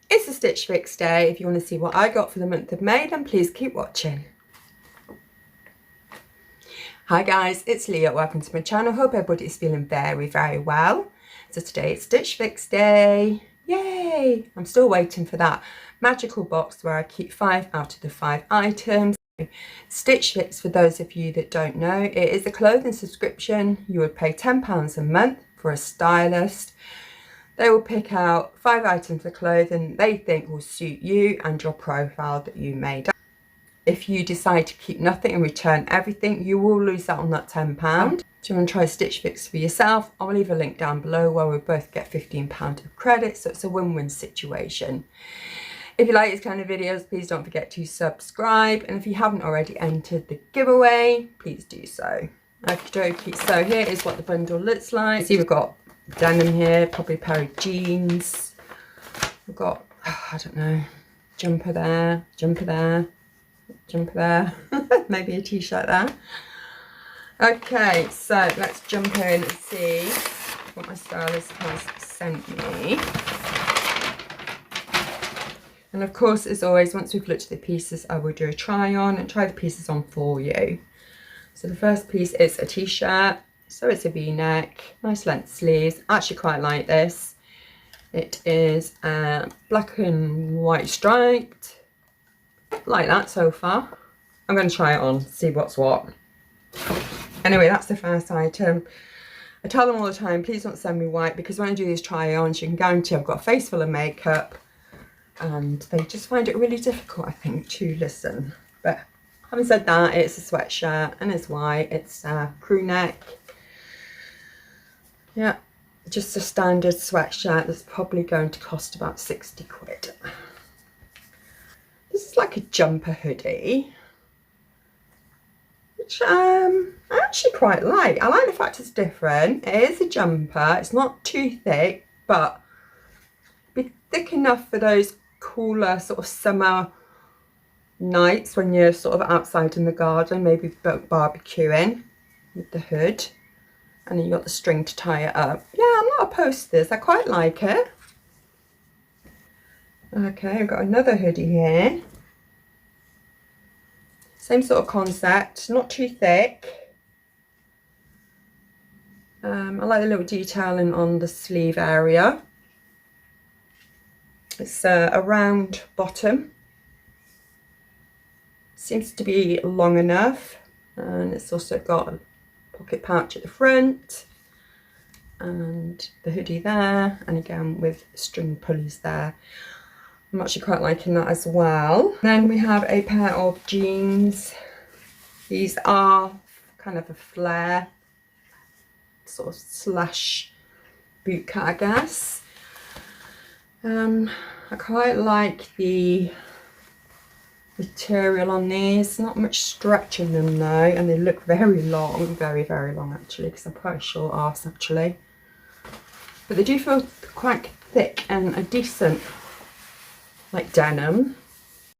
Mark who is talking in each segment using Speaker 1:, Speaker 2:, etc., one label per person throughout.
Speaker 1: It's a Stitch Fix day. If you want to see what I got for the month of May, then please keep watching. Hi guys, it's Leah. Welcome to my channel. Hope everybody is feeling very, very well. So today it's Stitch Fix day. Yay! I'm still waiting for that magical box where I keep 5 out of the 5 items. Stitch Fix, for those of you that don't know, it is a clothing subscription. You would pay £10 a month for a stylist. They will pick out 5 items of clothing they think will suit you and your profile that you made. If you decide to keep nothing and return everything, you will lose out on that £10. Do you want to try Stitch Fix for yourself? I'll leave a link down below where we both get £15 of credit, so it's a win-win situation. If you like these kind of videos, please don't forget to subscribe, and if you haven't already entered the giveaway, please do so. Okie dokie, so here is what the bundle looks like. See, we've got denim here, probably a pair of jeans. We've got, I don't know, jumper there, jumper there, jumper there, maybe a t-shirt there. Okay, so let's jump in and see what my stylist has sent me. And of course, as always, once we've looked at the pieces, I will do a try on and try the pieces on for you. So the first piece is a t-shirt. So it's a v-neck, nice length sleeves. I actually quite like this. It is black and white striped. Like that so far. I'm going to try it on, see what's what. Anyway, that's the first item. I tell them all the time, please don't send me white, because when I do these try-ons, you can guarantee I've got a face full of makeup. And they just find it really difficult, I think, to listen. But having said that, it's a sweatshirt and it's white. It's a crew neck. Yeah, just a standard sweatshirt that's probably going to cost about 60 quid. This is like a jumper hoodie, which I actually quite like. I like the fact it's different. It is a jumper. It's not too thick, but be thick enough for those cooler sort of summer nights when you're sort of outside in the garden, maybe barbecuing with the hood. And then you've got the string to tie it up. Yeah, I'm not opposed to this. I quite like it. Okay, I've got another hoodie here. Same sort of concept, not too thick. I like the little detailing on the sleeve area. It's a round bottom. Seems to be long enough. And it's also got a pocket pouch at the front. And the hoodie there. And again with string pulleys there. I'm actually quite liking that as well. Then we have a pair of jeans. These are kind of a flare, sort of slash boot cut, I guess. I quite like the material on these. Not much stretch in them though, and they look very long, very, very long actually, because I'm quite a short arse actually. But they do feel quite thick and a decent, like denim.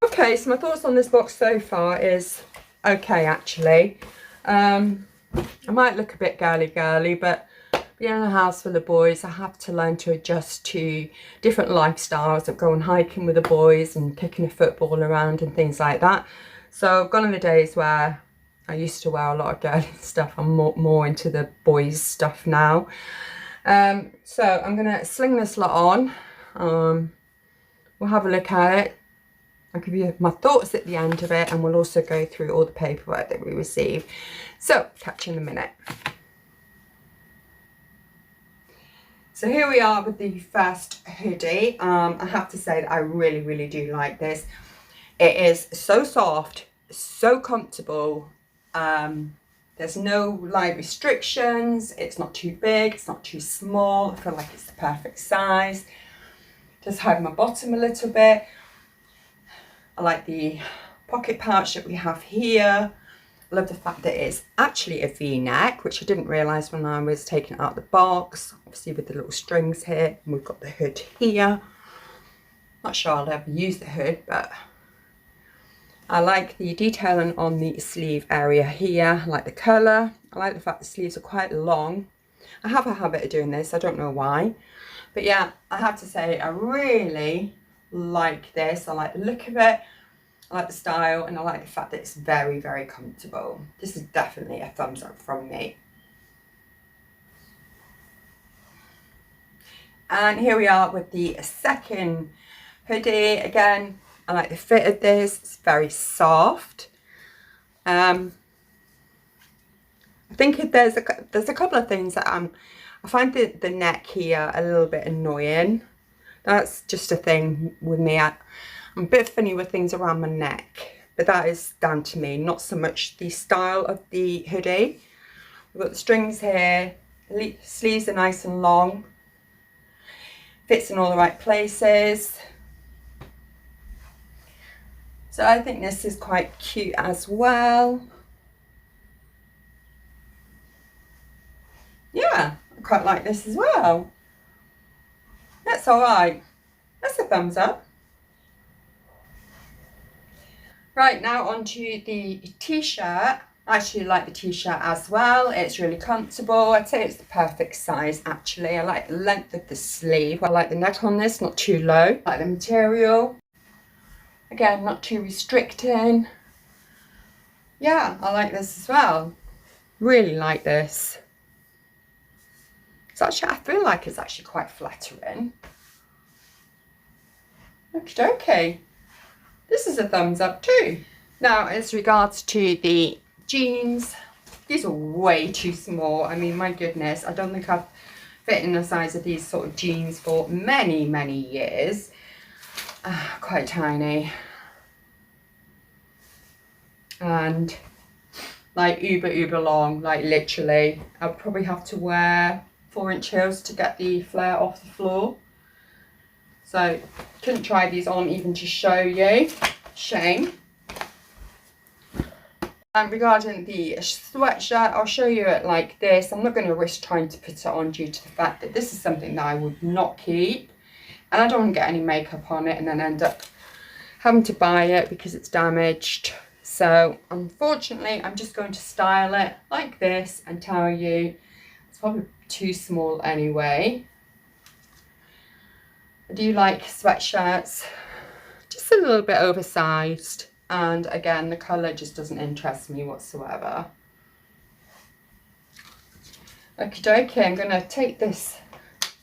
Speaker 1: Okay, so my thoughts on this box so far is okay actually. I might look a bit girly, but being in a house full of boys, I have to learn to adjust to different lifestyles of going hiking with the boys and kicking a football around and things like that. So gone are the days where I used to wear a lot of girly stuff. I'm more into the boys stuff now. So I'm gonna sling this lot on. We'll have a look at it. I'll give you my thoughts at the end of it, and we'll also go through all the paperwork that we receive. So catch you in a minute. So here we are with the first hoodie. I have to say that I really, really do like this. It is so soft, so comfortable. There's no like restrictions. It's not too big, it's not too small. I feel like it's the perfect size. Just hide my bottom a little bit. I like the pocket pouch that we have here. I love the fact that it's actually a v-neck, which I didn't realise when I was taking it out of the box. Obviously with the little strings here, and we've got the hood here. Not sure I'll ever use the hood, but I like the detailing on the sleeve area here. I like the colour. I like the fact the sleeves are quite long. I have a habit of doing this, I don't know why. But yeah, I have to say I really like this. I like the look of it, I like the style, and I like the fact that it's very, very comfortable. This is definitely a thumbs up from me. And here we are with the second hoodie. Again, I like the fit of this. It's very soft. I think there's a couple of things that I find the neck here a little bit annoying. That's just a thing with me. I'm a bit funny with things around my neck, but that is down to me, not so much the style of the hoodie. We've got the strings here, the sleeves are nice and long, fits in all the right places. So I think this is quite cute as well. Yeah, I quite like this as well. That's all right. That's a thumbs up. Right, now onto the t-shirt. I actually like the t-shirt as well. It's really comfortable. I'd say it's the perfect size actually. I like the length of the sleeve. I like the neck on this, not too low. I like the material. Again, not too restricting. Yeah, I like this as well. Really like this. So actually, I feel like it's actually quite flattering. Okie dokie. This is a thumbs up too. Now, as regards to the jeans, these are way too small. I mean, my goodness, I don't think I've fit in the size of these sort of jeans for many, many years. Quite tiny. And like uber long, like literally. I'll probably have to wear 4-inch heels to get the flare off the floor. So couldn't try these on even to show you. Shame. And regarding the sweatshirt, I'll show you it like this. I'm not going to risk trying to put it on due to the fact that this is something that I would not keep. And I don't want to get any makeup on it and then end up having to buy it because it's damaged. So unfortunately, I'm just going to style it like this and tell you it's probably too small anyway. I do like sweatshirts, just a little bit oversized. And again, the colour just doesn't interest me whatsoever. Okie dokie, I'm going to take this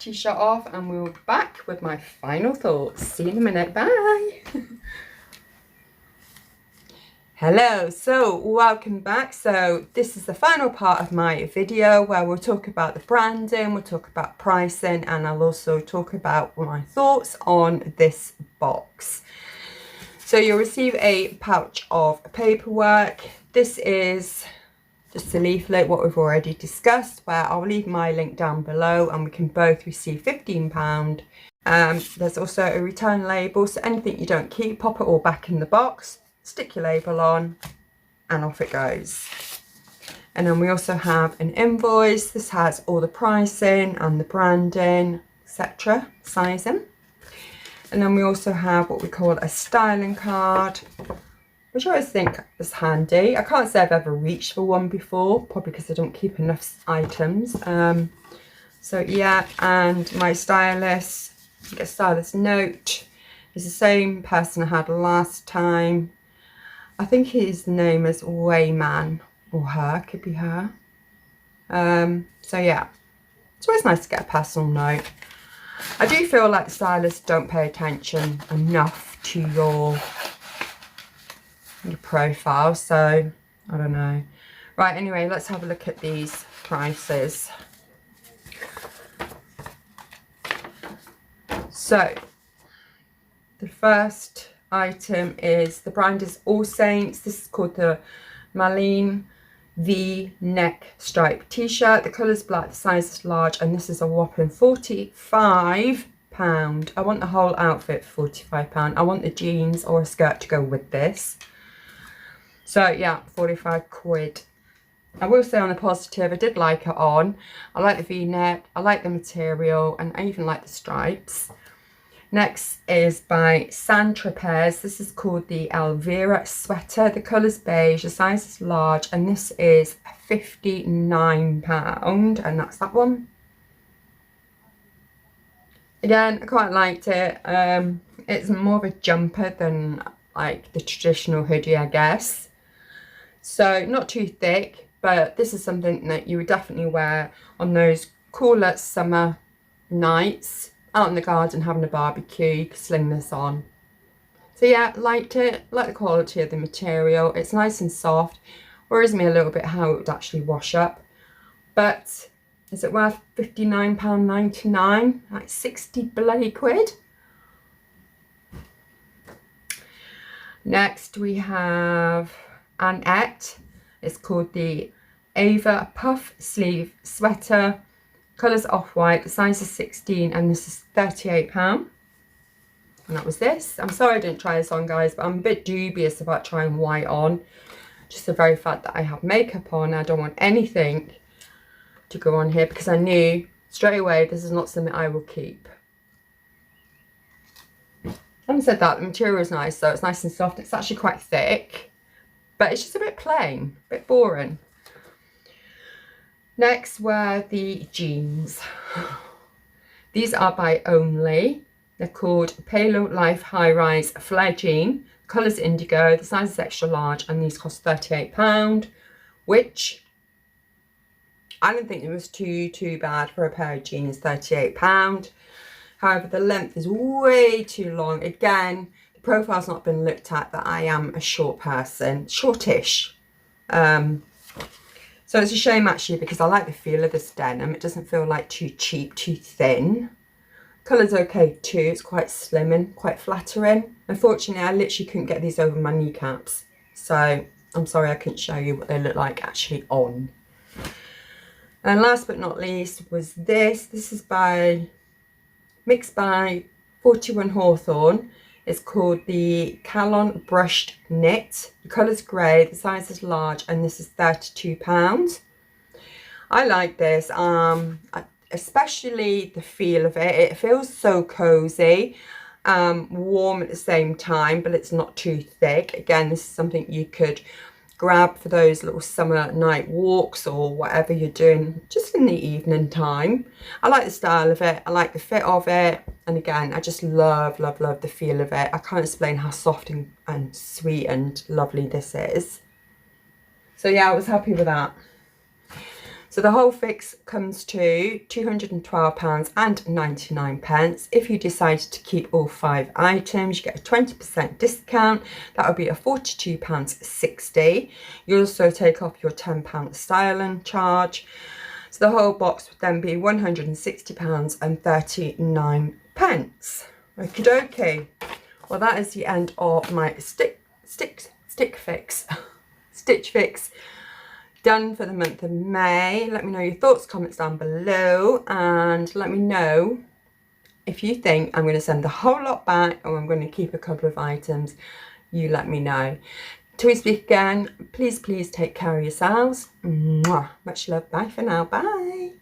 Speaker 1: t-shirt off and we'll be back with my final thoughts. See you in a minute. Bye. Hello, so welcome back. So this is the final part of my video where we'll talk about the branding, we'll talk about pricing, and I'll also talk about my thoughts on this box. So you'll receive a pouch of paperwork. This is just a leaflet, what we've already discussed, where I'll leave my link down below and we can both receive £15. There's also a return label, so anything you don't keep, pop it all back in the box, stick your label on, and off it goes. And then we also have an invoice. This has all the pricing and the branding, etc., sizing. And then we also have what we call a styling card, which I always think is handy. I can't say I've ever reached for one before, probably because I don't keep enough items. So yeah, and my stylist, a stylist note, is the same person I had last time. I think his name is Wayman, or her, could be her. So yeah, it's always nice to get a personal note. I do feel like the stylists don't pay attention enough to your profile, so I don't know. Right, anyway, let's have a look at these prices. So the first item is, the brand is All Saints. This is called the Malin V-neck stripe t-shirt. The colour's black, the size is large, and this is a whopping £45. I want the whole outfit for £45. I want the jeans or a skirt to go with this. So yeah, 45 quid. I will say on the positive, I did like it on. I like the V-neck, I like the material, and I even like the stripes. Next is by TROPEZ. This is called the Elvira sweater. The colour's beige, the size is large, and this is £59, and that's that one. Again, I quite liked it. It's more of a jumper than like the traditional hoodie, I guess. So not too thick, but this is something that you would definitely wear on those cooler summer nights, out in the garden having a barbecue. You could sling this on. So yeah, liked it, like the quality of the material. It's nice and soft. Worries me a little bit how it would actually wash up. But is it worth £59.99? Like 60 bloody quid? Next we have Annette. It's called the Ava Puff Sleeve Sweater. Colour's off-white, the size is 16, and this is £38. And that was this. I'm sorry I didn't try this on, guys, but I'm a bit dubious about trying white on. Just the very fact that I have makeup on, I don't want anything to go on here, because I knew straight away this is not something I will keep. Having said that, the material is nice, so it's nice and soft. It's actually quite thick, but it's just a bit plain, a bit boring. Next were the jeans. These are by Only. They're called Palo Life High Rise Flare Jean. The colour's indigo, the size is extra large, and these cost £38, which I didn't think it was too bad for a pair of jeans, £38. However, the length is way too long. Again, the profile's not been looked at that I am a short person, shortish. So it's a shame actually, because I like the feel of this denim. It doesn't feel like too cheap, too thin. Colour's okay too, it's quite slim and quite flattering. Unfortunately, I literally couldn't get these over my kneecaps. So I'm sorry I couldn't show you what they look like actually on. And last but not least was this. This is mixed by 41 Hawthorne. It's called the Calon Brushed Knit. The colour's grey, the size is large, and this is £32. I like this, especially the feel of it. It feels so cosy, warm at the same time, but it's not too thick. Again, this is something you could grab for those little summer night walks or whatever you're doing just in the evening time. I like the style of it, I like the fit of it, and again, I just love the feel of it. I can't explain how soft and sweet and lovely this is. So yeah, I was happy with that. So the whole fix comes to £212.99. If you decide to keep all 5 items, you get a 20% discount. That would be a £42.60. You also take off your £10 styling charge. So the whole box would then be £160.39. Okie dokie. Well, that is the end of my stitch fix. Done for the month of May. Let me know your thoughts, comments down below, and let me know if you think I'm going to send the whole lot back or I'm going to keep a couple of items. You let me know. Till we speak again, please take care of yourselves. Mwah. Much love. Bye for now. Bye.